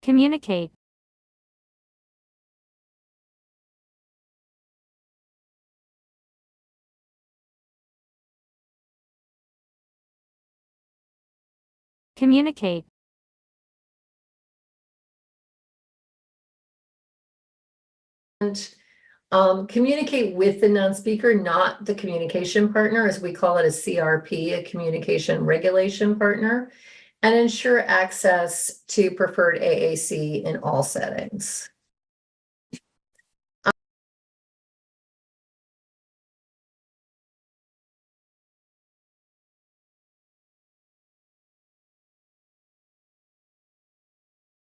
Communicate. Communicate. Communicate with the non-speaker, not the communication partner, as we call it a CRP, a communication regulation partner, and ensure access to preferred AAC in all settings.